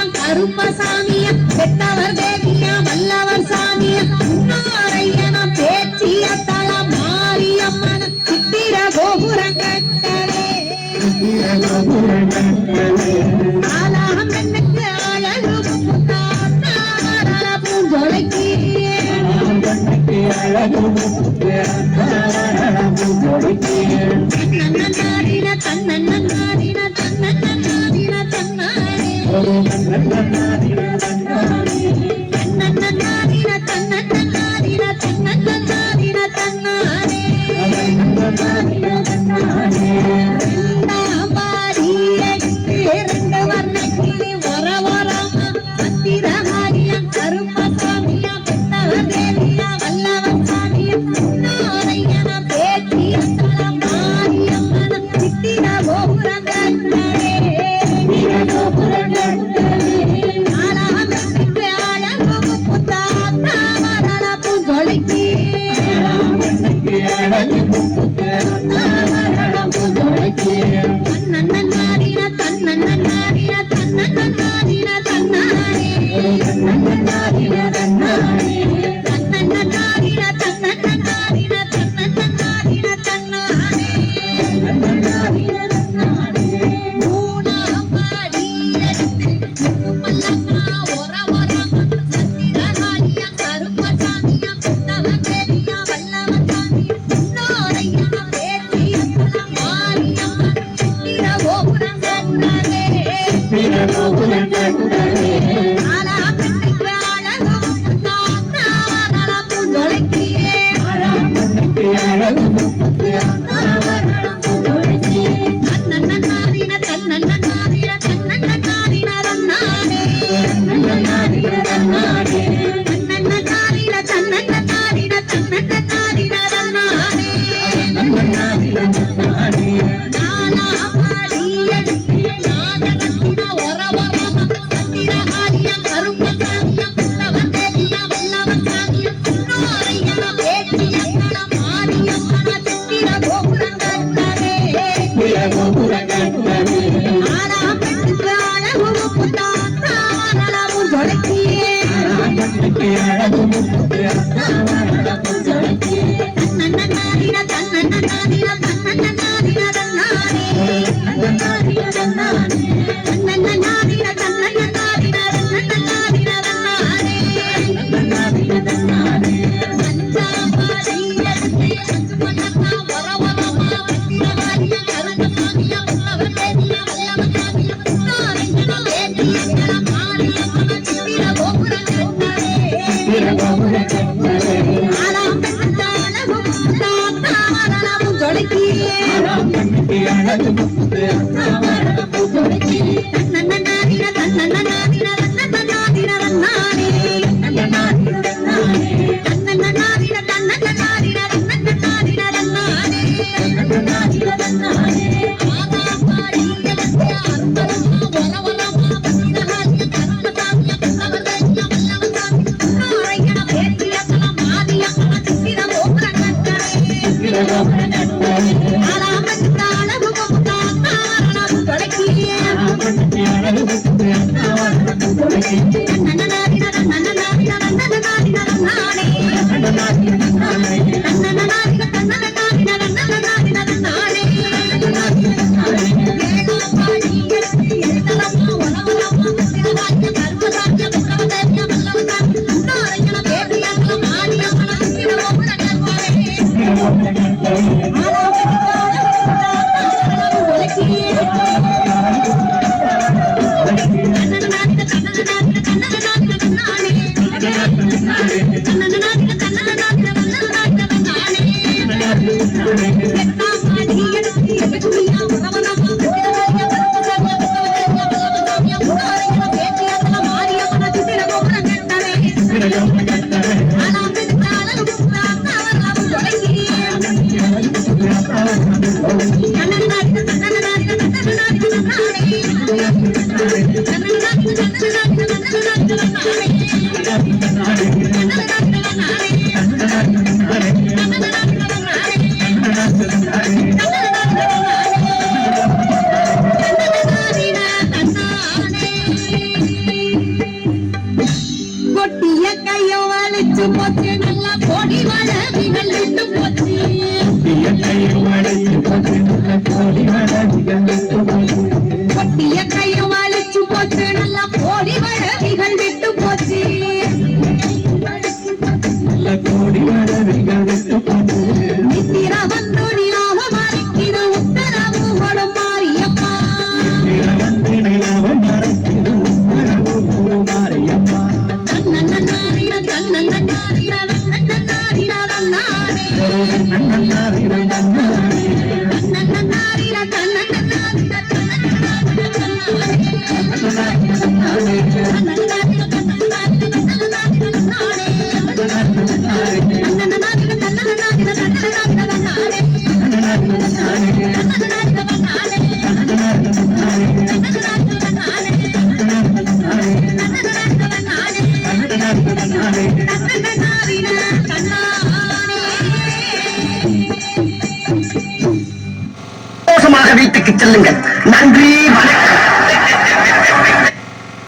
கருப்பசாமியா பெத்தவர் தேவியா வல்லவர் சாமியா முன்னாரையன பேச்சிய தல மாரியம்மன சித்திர கோபுரம் கட்டலே ஆலாகம் பெண்ணுக்கு அழகு பூஞ்சொலைக்கு தன்னன்னாரின தன்னன்னாரின தன்னன்னாரின தன்னாரே தன்னன்னாரின தன்னன்னாரின தன்னன்னாரின தன்னன்னாரின தன்னாரே ரெண்டாபாரி ரெண்டு வர்ணக்கிளி வர வரமா சத்திரகாரியா கருப்பசாமியா பெத்தவர் தேவியா வல்லவர் சாமியா நாரையன பேச்சிய தல மாரியம்மன சித்திர கோபுரம் கட்டலே கோபுரம் கட்டலே ஆலாமத்துக்கு அழகு முத்தாத்தாவரள பூஞ்சொலைக்கு தன்னன்னாரின தன்னன்னாரின தன்னன்னாரின தன்னாரே தன்னன்னாரின தன்னன்னாரின தன்னன்னாரின தன்னாரே மூணாம்பாடி மல்லம்மா ஒரவரமா சத்திரகாரியா கருப்பசாமியா பெத்தவர் தேவியா வல்லவர் சாமியா நாரையன பேச்சிய தல மாரியம்மன் சித்திர கோபுரம் கட்டலே ஆலாப்பெண்ணுக்கு அழகு முத்தாத்தாவரள பூஞ்சொலைக்கு தன்னன்னாரின தன்னன்னாரின தன்னன்னாரின தன்னாரே தன்னன்னாரின தன்னன்னாரின தன்னன்னாரின தன்னாரே நாலாபாடி நாகரத்தின ஒரவரமா சத்திரகாரியா கருப்பசாமியா பெத்தவர் தேவியா வல்லவர் சாமியா நாரையன பேச்சிய தல மாரியம்மன சித்திர கோபுரம் கட்டலே ஆலாப்பெண்ணுக்கு அழகு முத்தாத்தாவரள பூஞ்சொலைக்கு தன்னன்னாரின தன்னன்னாரின தன்னன்னாரின தன்னாரே தன்னன்னாரின தன்னன்னாரின தன்னன்னாரின தன்னாரே அஞ்சாபாடி அஞ்சுமல்லம்மா வரவரமா சத்திரகாரியா கருப்பசாமியா வல்லவர் தேவியா வல்லவர் சாமியா நாரையன பேச்சிய தல மாரியம்மன சித்திர கோபுரம் கட்டலே ஆலாப்பெண்ணுக்கு அழகு முத்தாத்தாவரள பூஞ்சொலைக்கு தன்னன்னாரின தன்னன்னாரின தன்னன்னாரின தன்னாரே தன்னன்னாரின தன்னன்னாரின தன்னன்னாரின தன்னாரே ஆதாபாடி அற்பரமா வரவரமா சத்திரகாரியா கருப்பசாமியா பெத்தவர் தேவியா வல்லவர் சாமியா நாரையன பேச்சிய தல மாரியம்மன சித்திர கோபுரம் கட்டலே ஆலாப்பெண்ணுக்கு அழகு முத்தாத்தாவரள பூஞ்சொலைக்கு தன்னன்னாரின தன்னன்னாரின தன்னன்னாரின தன்னாரே தன்னன்னாரின தன்னன்னாரின தன்னன்னாரின தன்னாரே ஏழாபாடி எட்டலம்மா வரவரமா சத்திரகாரியா கருப்பசாமியா பெத்தவர் தேவியா வல்லவர் சாமியா நாரையன பேச்சிய தல மாரியம்மன சித்திர கோபுரம் கட்டலே ஆலாப்பெண்ணுக்கு அழகு முத்தாத்தாவரள பூஞ்சொலைக்கு தன்னன்னாரின தன்னன்னாரின தன்னன்னாரின தன்னாரே தன்னன்னாரின தன்னன்னாரின தன்னன்னாரின தன்னாரே எட்டாபாடி எட்டுக்குடியா வரவரமா சத்திரகாரியா கருப்பசாமியா பெத்தவர் தேவியா வல்லவர் சாமியா நாரையன பேச்சிய தல மாரியம்மன சித்திர கோபுரம் கட்டலே ஆலாப்பெண்ணுக்கு அழகு முத்தாத்தாவரள பூஞ்சொலைக்கு தன்னன்னாரின தன்னன்னாரின தன்னன்னாரின தன்னாரே தன்னன்னாரின தன்னன்னாரின தன்னன்னாரின தன்னாரே கொட்டிய கையும் அழிச்சு போச்சு நல்லா கோடி வழவிகள் விட்டு போச்சு நித்திர வந்து நிலாவ மறைக்கிது உத்தரவு கொடும் மாரியம்மா தன்னன்னாரிட தன்னன்னாரிட தன்னன்னாரிட தன்னாரே தன்னன்னாரிட தன்னன்னாரிட தன்னன்னாரிட வீட்டுக்கு செல்லுங்கள். நன்றி, வணக்கம்.